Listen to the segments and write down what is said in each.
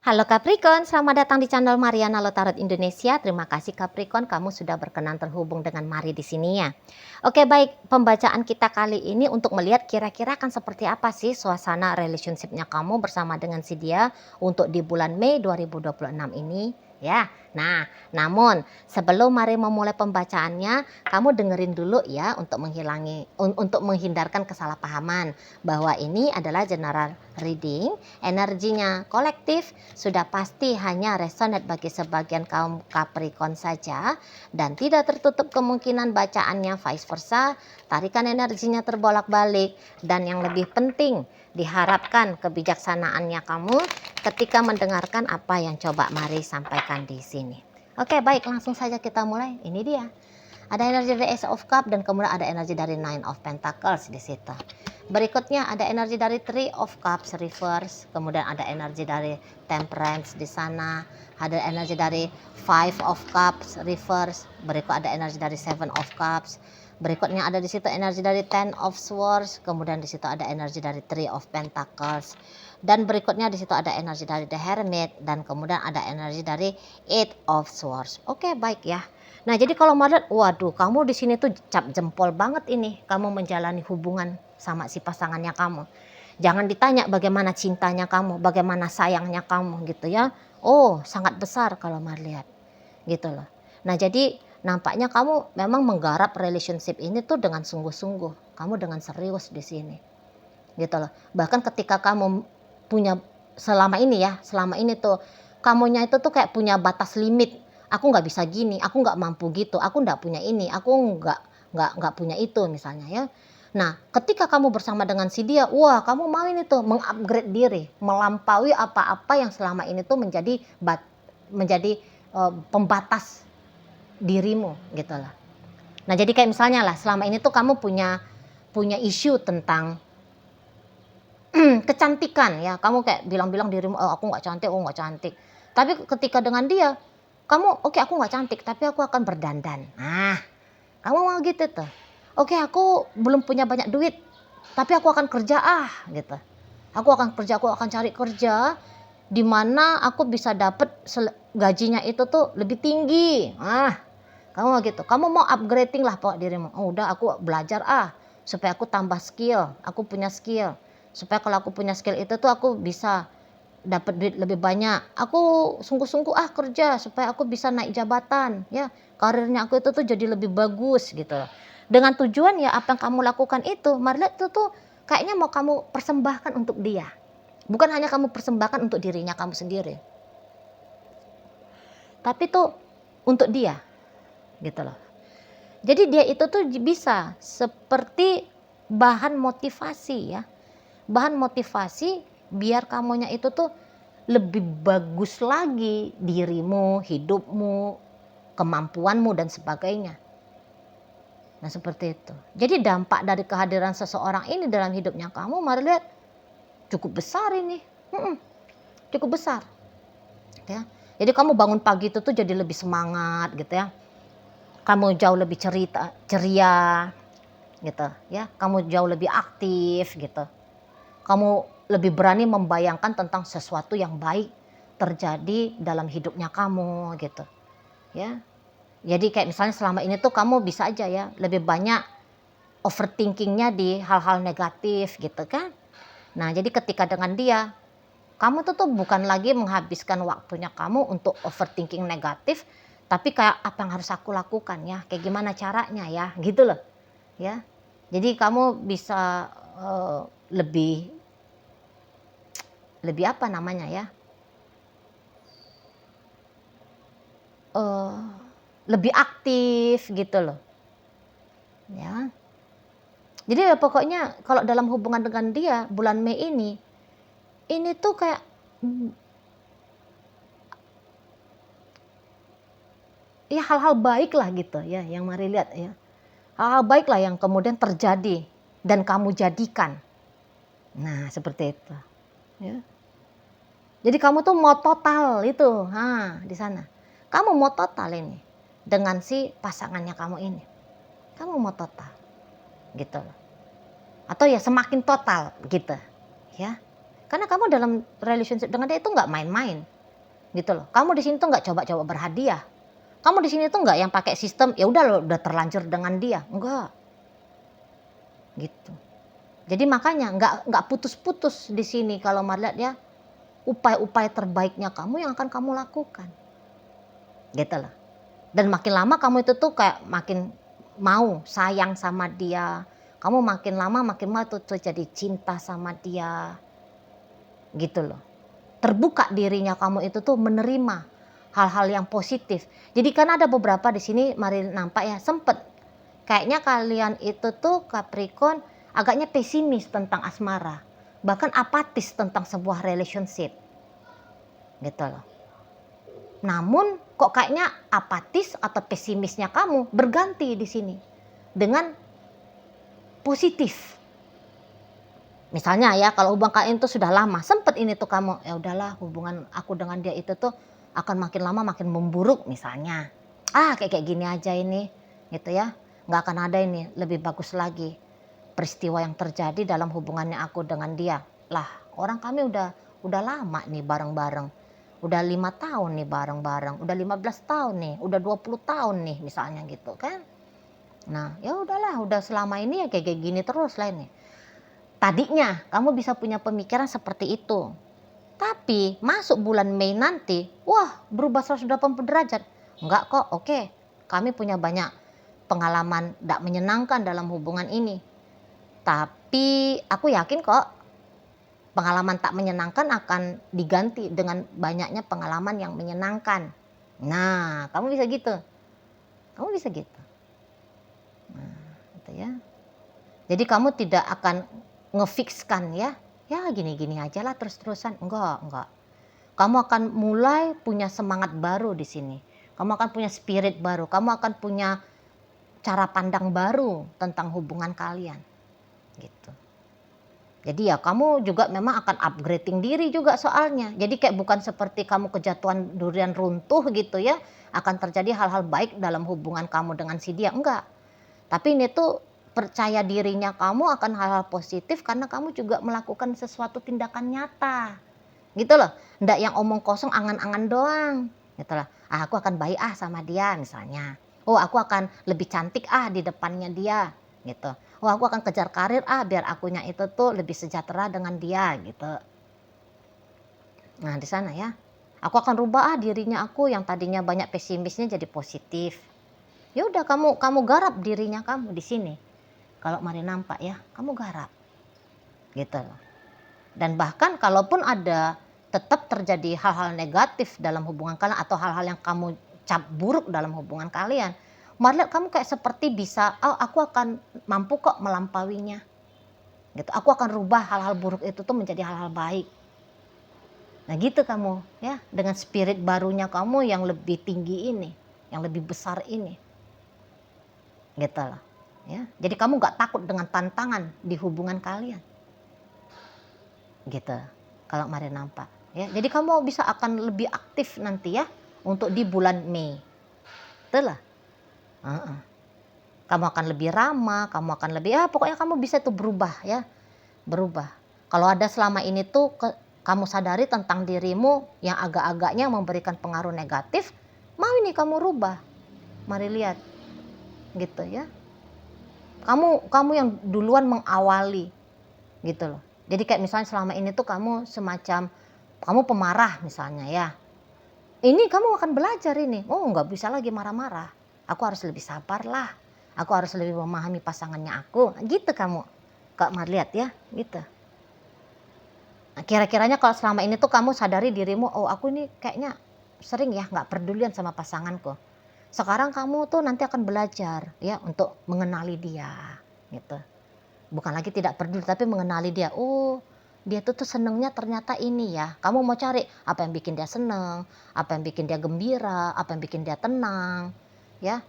Halo Capricorn, selamat datang di channel Mariana Lotarot Indonesia. Terima kasih Capricorn, kamu sudah berkenan terhubung dengan Mari di sini ya. Oke baik, pembacaan kita kali ini untuk melihat kira-kira akan seperti apa sih suasana relationship-nya kamu bersama dengan si dia untuk di bulan Mei 2026 ini ya. Nah, namun sebelum Mari memulai pembacaannya, kamu dengerin dulu ya untuk menghindarkan kesalahpahaman bahwa ini adalah general reading, energinya kolektif, sudah pasti hanya resonate bagi sebagian kaum Capricorn saja dan tidak tertutup kemungkinan bacaannya vice versa, tarikan energinya terbolak-balik, dan yang lebih penting diharapkan kebijaksanaannya kamu ketika mendengarkan apa yang coba Mari sampaikan di sini. Oke baik, langsung saja kita mulai. Ini dia. Ada energi dari Ace of Cups dan kemudian ada energi dari Nine of Pentacles di situ. Berikutnya ada energi dari Three of Cups reverse, kemudian ada energi dari Temperance di sana, ada energi dari Five of Cups reverse, berikut ada energi dari Seven of Cups, berikutnya ada di situ energi dari Ten of Swords, kemudian di situ ada energi dari Three of Pentacles, dan berikutnya di situ ada energi dari The Hermit, dan kemudian ada energi dari Eight of Swords. Oke, baik ya. Nah, jadi kalau Maret, waduh, kamu di sini tuh cap jempol banget ini, kamu menjalani hubungan sama si pasangannya kamu. Jangan ditanya bagaimana cintanya kamu, bagaimana sayangnya kamu gitu ya. Oh, sangat besar kalau Mar lihat. Gitu loh. Nah, jadi nampaknya kamu memang menggarap relationship ini tuh dengan sungguh-sungguh. Kamu dengan serius di sini. Gitu loh. Bahkan ketika kamu punya selama ini tuh kamunya itu tuh kayak punya batas limit. Aku nggak bisa gini, aku nggak mampu gitu, aku nggak punya ini, aku nggak punya itu misalnya ya. Nah, ketika kamu bersama dengan si dia, wah kamu mau ini tuh mengupgrade diri, melampaui apa-apa yang selama ini tuh menjadi pembatas dirimu gitu lah. Nah, jadi kayak misalnya lah selama ini tuh kamu punya isu tentang kecantikan ya, kamu kayak bilang-bilang dirimu, oh aku nggak cantik, tapi ketika dengan dia kamu oke, aku nggak cantik tapi aku akan berdandan. Nah, kamu mau gitu tuh. Oke, aku belum punya banyak duit tapi aku akan kerja gitu. Aku akan cari kerja di mana aku bisa dapat gajinya itu tuh lebih tinggi. Kamu mau gitu, kamu mau upgrading lah pokok dirimu. Oh udah, aku belajar supaya aku tambah skill, aku punya skill. Supaya kalau aku punya skill itu tuh aku bisa dapat duit lebih banyak. Aku sungguh-sungguh kerja supaya aku bisa naik jabatan ya. Karirnya aku itu tuh jadi lebih bagus gitu. Dengan tujuan ya apa yang kamu lakukan itu, Marlet itu tuh kayaknya mau kamu persembahkan untuk dia. Bukan hanya kamu persembahkan untuk dirinya kamu sendiri. Tapi tuh untuk dia gitu loh. Jadi dia itu tuh bisa seperti bahan motivasi ya. Bahan motivasi biar kamunya itu tuh lebih bagus lagi dirimu, hidupmu, kemampuanmu dan sebagainya. Nah seperti itu. Jadi dampak dari kehadiran seseorang ini dalam hidupnya kamu, mari lihat cukup besar ini. Cukup besar. Ya. Jadi kamu bangun pagi itu tuh jadi lebih semangat gitu ya. Kamu jauh lebih ceria gitu ya. Kamu jauh lebih aktif gitu. Kamu lebih berani membayangkan tentang sesuatu yang baik terjadi dalam hidupnya kamu gitu ya. Jadi kayak misalnya selama ini tuh kamu bisa aja ya lebih banyak overthinkingnya di hal-hal negatif gitu kan. Nah jadi ketika dengan dia, kamu tuh bukan lagi menghabiskan waktunya kamu untuk overthinking negatif, tapi kayak apa yang harus aku lakukan ya, kayak gimana caranya ya gitu loh ya. Jadi kamu bisa lebih apa namanya ya, lebih aktif gitu loh ya. Jadi ya pokoknya kalau dalam hubungan dengan dia bulan Mei ini tuh kayak ya hal-hal baik lah gitu ya yang mari lihat ya. Hal-hal baik lah yang kemudian terjadi dan kamu jadikan. Nah seperti itu ya. Jadi kamu tuh mau total itu di sana. Kamu mau total ini dengan si pasangannya kamu ini. Kamu mau total gitu loh. Atau ya semakin total gitu ya. Karena kamu dalam relationship dengan dia itu nggak main-main. gitu loh. Kamu di sini tuh nggak coba-coba berhadiah. Kamu di sini tuh nggak yang pakai sistem, ya udah lo udah terlanjur dengan dia, enggak, gitu. Jadi makanya nggak putus-putus di sini kalau melihat ya, upaya-upaya terbaiknya kamu yang akan kamu lakukan, gitu loh. Dan makin lama kamu itu tuh kayak makin mau sayang sama dia, kamu makin lama makin mau tuh jadi cinta sama dia, gitu loh. Terbuka dirinya kamu itu tuh menerima hal-hal yang positif. Jadi kan ada beberapa di sini mari nampak ya, sempet kayaknya kalian itu tuh Capricorn agaknya pesimis tentang asmara, bahkan apatis tentang sebuah relationship, gitu loh. Namun kok kayaknya apatis atau pesimisnya kamu berganti di sini dengan positif. Misalnya ya, kalau hubungan kalian itu sudah lama, sempet ini tuh kamu, ya udahlah hubungan aku dengan dia itu tuh akan makin lama makin memburuk misalnya. Kayak gini aja ini, gitu ya. Nggak akan ada ini lebih bagus lagi peristiwa yang terjadi dalam hubungannya aku dengan dia. Lah, orang kami udah lama nih bareng-bareng. Udah 5 tahun nih bareng-bareng, udah 15 tahun nih, udah 20 tahun nih misalnya gitu kan. Nah, ya udahlah, udah selama ini ya kayak gini terus lah ini. Tadinya kamu bisa punya pemikiran seperti itu. Tapi masuk bulan Mei nanti, wah berubah 180 derajat. Enggak kok, oke. Kami punya banyak pengalaman tidak menyenangkan dalam hubungan ini. Tapi aku yakin kok pengalaman tak menyenangkan akan diganti dengan banyaknya pengalaman yang menyenangkan. Nah, kamu bisa gitu. Kamu bisa gitu. Nah, gitu ya. Jadi kamu tidak akan ngefikskan ya gini-gini aja lah terus-terusan. Enggak. Kamu akan mulai punya semangat baru di sini. Kamu akan punya spirit baru. Kamu akan punya cara pandang baru tentang hubungan kalian. Gitu. Jadi ya kamu juga memang akan upgrading diri juga soalnya. Jadi kayak bukan seperti kamu kejatuhan durian runtuh gitu ya. Akan terjadi hal-hal baik dalam hubungan kamu dengan si dia. Enggak. Tapi ini tuh percaya dirinya kamu akan hal-hal positif karena kamu juga melakukan sesuatu tindakan nyata. Gitu loh. Nggak yang omong kosong angan-angan doang. Gitu loh. Aku akan baik sama dia misalnya. Oh, aku akan lebih cantik di depannya dia gitu. Oh, aku akan kejar karir biar akunya itu tuh lebih sejahtera dengan dia gitu. Nah, di sana ya. Aku akan rubah dirinya aku yang tadinya banyak pesimisnya jadi positif. Ya udah kamu garap dirinya kamu di sini. Kalau mari nampak ya, kamu garap. Gitu loh. Dan bahkan kalaupun ada tetap terjadi hal-hal negatif dalam hubungan kalian atau hal-hal yang kamu cap buruk dalam hubungan kalian, mari lihat kamu kayak seperti bisa, aku akan mampu kok melampauinya. Gitu. Aku akan rubah hal-hal buruk itu tuh menjadi hal-hal baik. Nah gitu kamu ya, dengan spirit barunya kamu yang lebih tinggi ini, yang lebih besar ini. Gitu loh. Ya. Jadi kamu gak takut dengan tantangan di hubungan kalian. Gitu. Kalau mari nampak. Ya. Jadi kamu bisa akan lebih aktif nanti ya untuk di bulan Mei. Itulah. Kamu akan lebih ramah, kamu akan lebih pokoknya kamu bisa tuh berubah ya. Berubah. Kalau ada selama ini tuh kamu sadari tentang dirimu yang agak-agaknya memberikan pengaruh negatif, mau ini kamu rubah. Mari lihat. Gitu ya. Kamu yang duluan mengawali gitu loh. Jadi kayak misalnya selama ini tuh kamu semacam kamu pemarah misalnya ya. Ini kamu akan belajar ini. Oh, nggak bisa lagi marah-marah. Aku harus lebih sabar lah. Aku harus lebih memahami pasangannya aku. Gitu kamu. Kak Mar lihat ya, gitu. Nah, kira-kiranya kalau selama ini tuh kamu sadari dirimu, oh aku ini kayaknya sering ya nggak pedulian sama pasanganku. Sekarang kamu tuh nanti akan belajar ya untuk mengenali dia gitu. Bukan lagi tidak peduli tapi mengenali dia. Oh, dia tuh senengnya ternyata ini ya. Kamu mau cari apa yang bikin dia seneng, apa yang bikin dia gembira, apa yang bikin dia tenang, ya.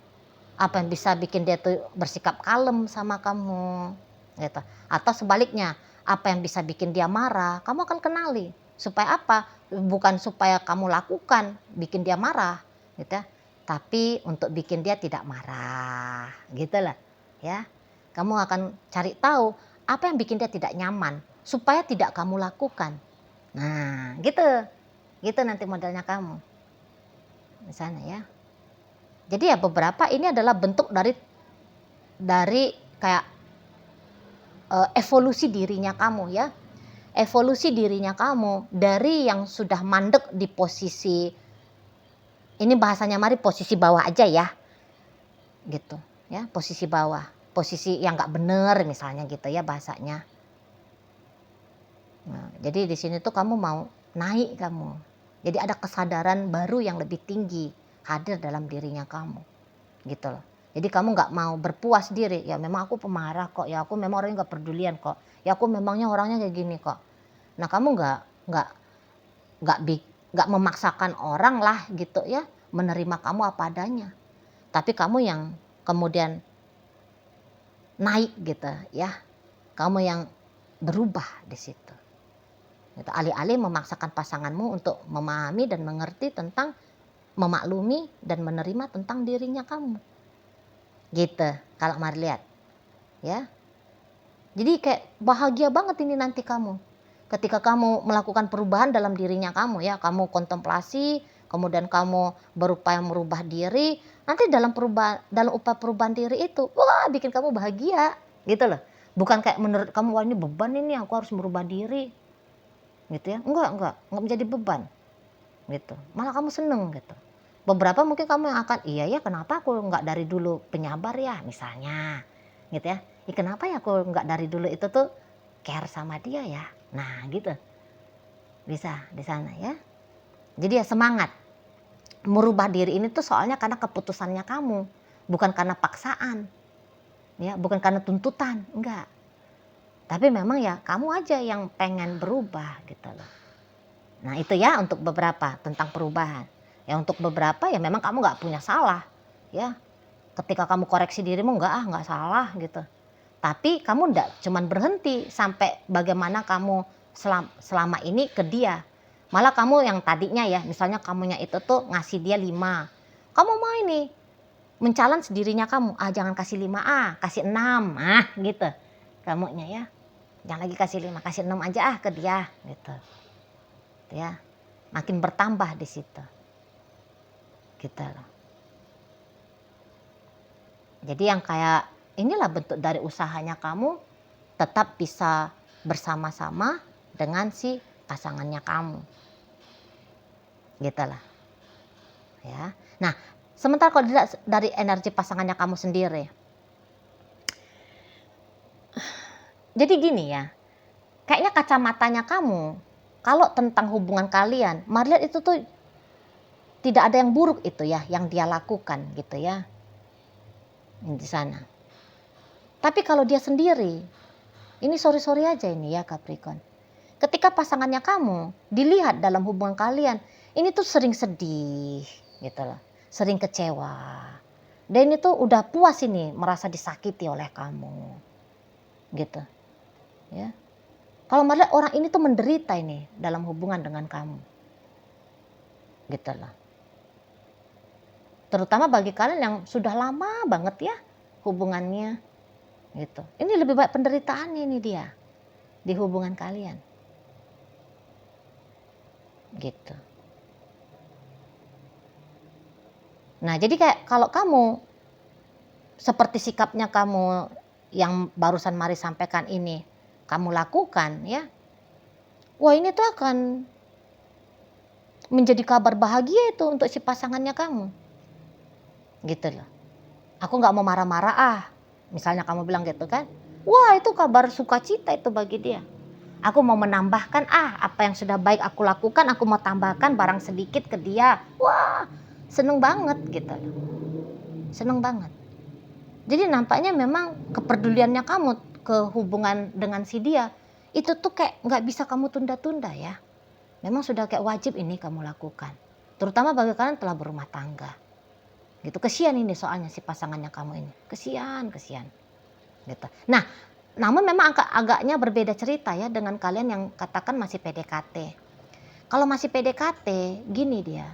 Apa yang bisa bikin dia tuh bersikap kalem sama kamu, gitu. Atau sebaliknya, apa yang bisa bikin dia marah, kamu akan kenali. Supaya apa? Bukan supaya kamu lakukan bikin dia marah, gitu ya. Tapi untuk bikin dia tidak marah, gitu lah, ya. Kamu akan cari tahu apa yang bikin dia tidak nyaman supaya tidak kamu lakukan. Nah, gitu. Gitu nanti modelnya kamu. Di sana ya. Jadi ya beberapa ini adalah bentuk dari kayak evolusi dirinya kamu ya. Evolusi dirinya kamu dari yang sudah mandek di posisi, ini bahasanya mari posisi bawah aja ya. Gitu ya, posisi bawah, posisi yang nggak bener misalnya gitu ya bahasanya. Nah, jadi di sini tuh kamu mau naik kamu. Jadi ada kesadaran baru yang lebih tinggi hadir dalam dirinya kamu. Gitu loh. Jadi kamu nggak mau berpuas diri, ya memang aku pemarah kok, ya aku memang orangnya nggak pedulian kok, ya aku memangnya orangnya kayak gini kok. Nah kamu nggak nggak nggak memaksakan orang lah gitu ya menerima kamu apa adanya. Tapi kamu yang kemudian naik gitu ya, kamu yang berubah di situ. Gitu. Alih-alih memaksakan pasanganmu untuk memahami dan mengerti tentang, memaklumi dan menerima tentang dirinya kamu. Gitu kalau mari lihat ya. Jadi kayak bahagia banget ini nanti kamu ketika kamu melakukan perubahan dalam dirinya kamu ya, kamu kontemplasi, kemudian kamu berupaya merubah diri, nanti dalam upaya perubahan diri itu wah bikin kamu bahagia gitu loh. Bukan kayak menurut kamu wah ini beban ini aku harus merubah diri gitu ya, enggak menjadi beban gitu, malah kamu seneng gitu. Beberapa mungkin kamu yang akan, iya ya kenapa aku nggak dari dulu penyabar ya misalnya gitu ya, kenapa ya aku nggak dari dulu itu tuh care sama dia ya, nah gitu bisa di sana ya. Jadi ya semangat merubah diri ini tuh soalnya karena keputusannya kamu, bukan karena paksaan ya, bukan karena tuntutan, enggak, tapi memang ya kamu aja yang pengen berubah gitu loh. Nah itu ya untuk beberapa tentang perubahan. Ya untuk beberapa ya memang kamu nggak punya salah ya. Ketika kamu koreksi dirimu nggak salah gitu. Tapi kamu nggak cuman berhenti sampai bagaimana kamu selama ini ke dia. Malah kamu yang tadinya ya misalnya kamunya itu tuh ngasih dia 5. Kamu mau ini mencalan sendirinya kamu. Jangan kasih 5 kasih 6 gitu. Kamunya ya. Jangan lagi kasih 5, kasih 6 aja ke dia gitu. Ya, makin bertambah di situ. Gitu loh. Jadi yang kayak inilah bentuk dari usahanya kamu tetap bisa bersama-sama dengan si pasangannya kamu. Gitu lah. Ya. Nah, sementara kalau dilihat dari energi pasangannya kamu sendiri. Jadi gini ya. Kayaknya kacamatanya kamu kalau tentang hubungan kalian, mari lihat itu tuh tidak ada yang buruk itu ya yang dia lakukan gitu ya. Di sana. Tapi kalau dia sendiri, ini sorry aja ini ya Capricorn. Ketika pasangannya kamu dilihat dalam hubungan kalian, ini tuh sering sedih gitu loh. Sering kecewa. Dan itu udah puas ini merasa disakiti oleh kamu. Gitu. Ya. Kalau melihat orang ini tuh menderita ini dalam hubungan dengan kamu. Gitu loh. Terutama bagi kalian yang sudah lama banget ya hubungannya. Gitu. Ini lebih baik penderitaan ini dia di hubungan kalian. Gitu. Nah, jadi kayak kalau kamu seperti sikapnya kamu yang barusan Mari sampaikan ini, kamu lakukan ya. Wah, ini tuh akan menjadi kabar bahagia itu untuk si pasangannya kamu. Gitu loh. Aku nggak mau marah-marah misalnya kamu bilang gitu kan. Wah, itu kabar sukacita itu bagi dia. Aku mau menambahkan apa yang sudah baik aku lakukan, aku mau tambahkan barang sedikit ke dia. Wah, seneng banget gitu loh. Seneng banget. Jadi nampaknya memang kepeduliannya kamu ke hubungan dengan si dia itu tuh kayak nggak bisa kamu tunda-tunda ya. Memang sudah kayak wajib ini kamu lakukan. Terutama bagi kalian telah berumah tangga. Gitu, kesian ini soalnya si pasangannya kamu ini. Kesian. Gitu. Nah, namun memang agaknya berbeda cerita ya dengan kalian yang katakan masih PDKT. Kalau masih PDKT, gini dia.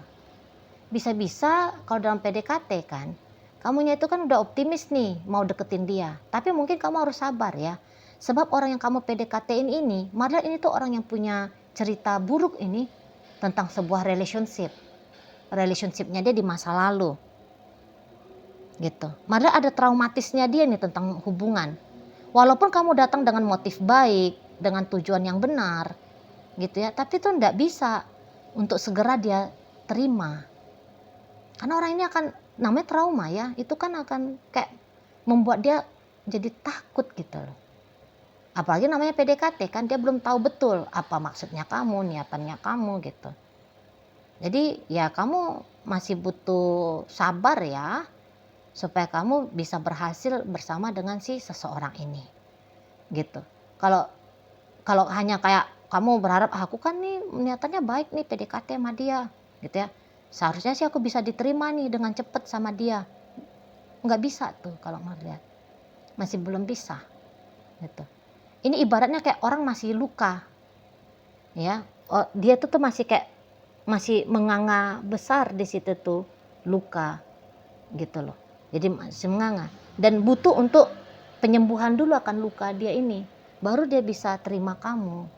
Bisa-bisa kalau dalam PDKT kan, kamunya itu kan udah optimis nih mau deketin dia. Tapi mungkin kamu harus sabar ya. Sebab orang yang kamu PDKT-in ini, malah ini tuh orang yang punya cerita buruk ini tentang sebuah relationshipnya dia di masa lalu gitu. Malah ada traumatisnya dia nih tentang hubungan. Walaupun kamu datang dengan motif baik, dengan tujuan yang benar gitu ya, tapi itu enggak bisa untuk segera dia terima. Karena orang ini akan, namanya trauma ya, itu kan akan kayak membuat dia jadi takut gitu loh. Apalagi namanya PDKT kan, dia belum tahu betul apa maksudnya kamu, niatannya kamu gitu. Jadi ya kamu masih butuh sabar ya, supaya kamu bisa berhasil bersama dengan si seseorang ini gitu. Kalau kalau hanya kayak kamu berharap aku kan nih niatannya baik nih PDKT sama dia gitu ya, seharusnya sih aku bisa diterima nih dengan cepat sama dia. Nggak bisa tuh kalau melihat, masih belum bisa gitu. Ini ibaratnya kayak orang masih luka ya, dia tuh masih kayak masih menganga besar di situ tuh luka gitu loh. Jadi masih menganga dan butuh untuk penyembuhan dulu akan luka dia ini, baru dia bisa terima kamu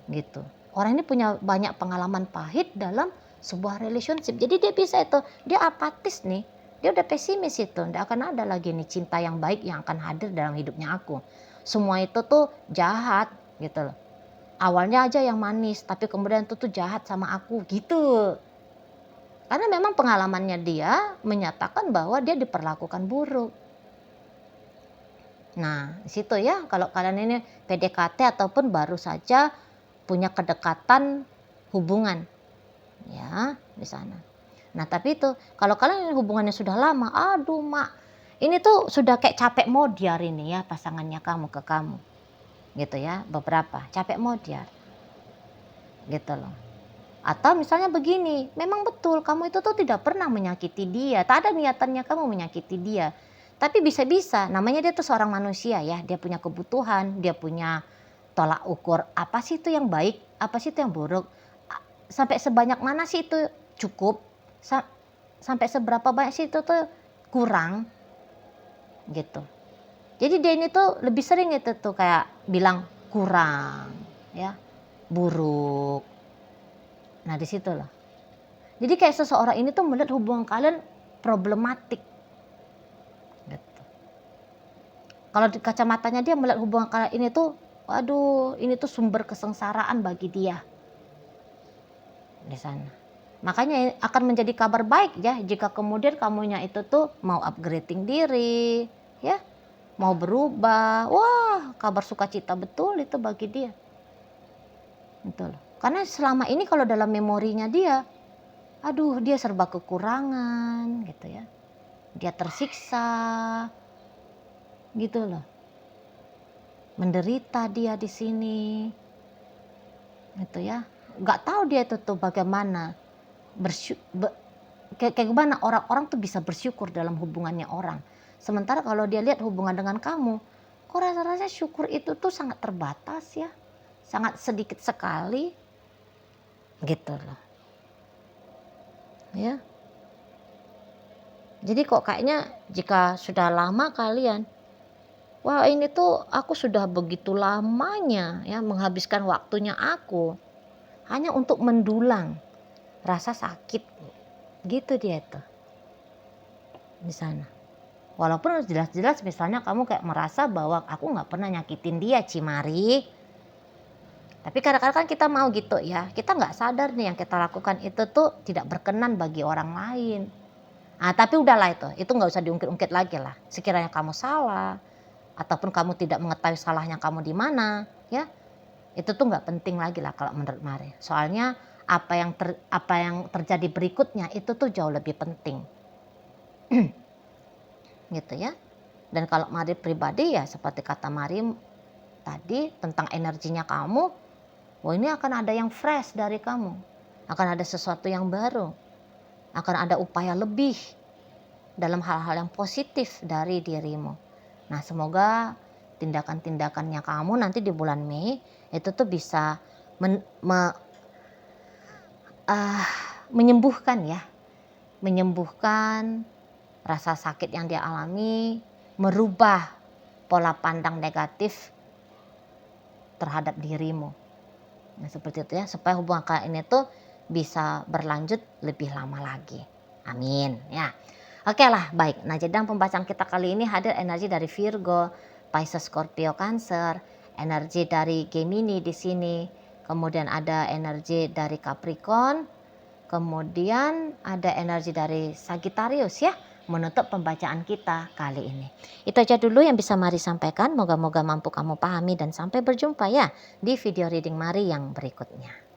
gitu. Orang ini punya banyak pengalaman pahit dalam sebuah relationship, jadi dia bisa itu, dia apatis nih, dia udah pesimis itu, nggak akan ada lagi nih cinta yang baik yang akan hadir dalam hidupnya aku. Semua itu tuh jahat gitu loh. Awalnya aja yang manis, tapi kemudian itu tuh jahat sama aku gitu. Karena memang pengalamannya dia menyatakan bahwa dia diperlakukan buruk. Nah, di situ ya, kalau kalian ini PDKT ataupun baru saja punya kedekatan hubungan, ya di sana. Nah, tapi itu kalau kalian hubungannya sudah lama, aduh mak, ini tuh sudah kayak capek modiar ini ya pasangannya kamu ke kamu, gitu ya, beberapa capek modiar, gitu loh. Atau misalnya begini, memang betul kamu itu tuh tidak pernah menyakiti dia, tak ada niatannya kamu menyakiti dia. Tapi bisa-bisa, namanya dia tuh seorang manusia ya, dia punya kebutuhan, dia punya tolak ukur, apa sih itu yang baik, apa sih itu yang buruk, sampai sebanyak mana sih itu cukup, sampai seberapa banyak sih itu tuh kurang, gitu. Jadi dia ini tuh lebih sering itu tuh kayak bilang kurang, ya, buruk. Nah di situ loh. Jadi kayak seseorang ini tuh melihat hubungan kalian problematik. Gitu. Kalau di kacamatanya dia melihat hubungan kalian ini tuh, waduh, ini tuh sumber kesengsaraan bagi dia di sana. Makanya akan menjadi kabar baik ya jika kemudian kamunya itu tuh mau upgrading diri, ya, mau berubah. Wah, kabar sukacita betul itu bagi dia. Betul. Karena selama ini kalau dalam memorinya dia, aduh dia serba kekurangan gitu ya. Dia tersiksa gitu loh. Menderita dia di sini. Gitu ya. Nggak tahu dia itu tuh bagaimana kayak gimana orang-orang tuh bisa bersyukur dalam hubungannya orang. Sementara kalau dia lihat hubungan dengan kamu, kok rasa-rasa syukur itu tuh sangat terbatas ya. Sangat sedikit sekali. Gitu loh. Ya. Jadi kok kayaknya jika sudah lama kalian, wah ini tuh aku sudah begitu lamanya ya menghabiskan waktunya aku hanya untuk mendulang rasa sakit, gitu dia tuh di sana. Walaupun jelas-jelas misalnya kamu kayak merasa bahwa aku nggak pernah nyakitin dia, Cimari. Tapi kadang-kadang kan kita mau gitu ya, kita nggak sadar nih yang kita lakukan itu tuh tidak berkenan bagi orang lain. Tapi udahlah itu nggak usah diungkit-ungkit lagi lah. Sekiranya kamu salah, ataupun kamu tidak mengetahui salahnya kamu di mana, ya itu tuh nggak penting lagi lah kalau menurut Mari. Soalnya apa yang terjadi berikutnya itu tuh jauh lebih penting, gitu ya. Dan kalau Mari pribadi ya seperti kata Mari tadi tentang energinya kamu, wah ini akan ada yang fresh dari kamu, akan ada sesuatu yang baru, akan ada upaya lebih dalam hal-hal yang positif dari dirimu. Nah semoga tindakan-tindakannya kamu nanti di bulan Mei itu tuh bisa menyembuhkan ya, menyembuhkan rasa sakit yang dia alami, merubah pola pandang negatif terhadap dirimu. Nah seperti itu ya, supaya hubungan kalian ini tuh bisa berlanjut lebih lama lagi. Amin ya. Oke lah, baik. Nah, jedang pembacaan kita kali ini hadir energi dari Virgo, Pisces, Scorpio, Cancer, energi dari Gemini di sini, kemudian ada energi dari Capricorn, kemudian ada energi dari Sagittarius ya, menutup pembacaan kita kali ini. Itu aja dulu yang bisa Mari sampaikan, moga-moga mampu kamu pahami dan sampai berjumpa ya di video reading Mari yang berikutnya.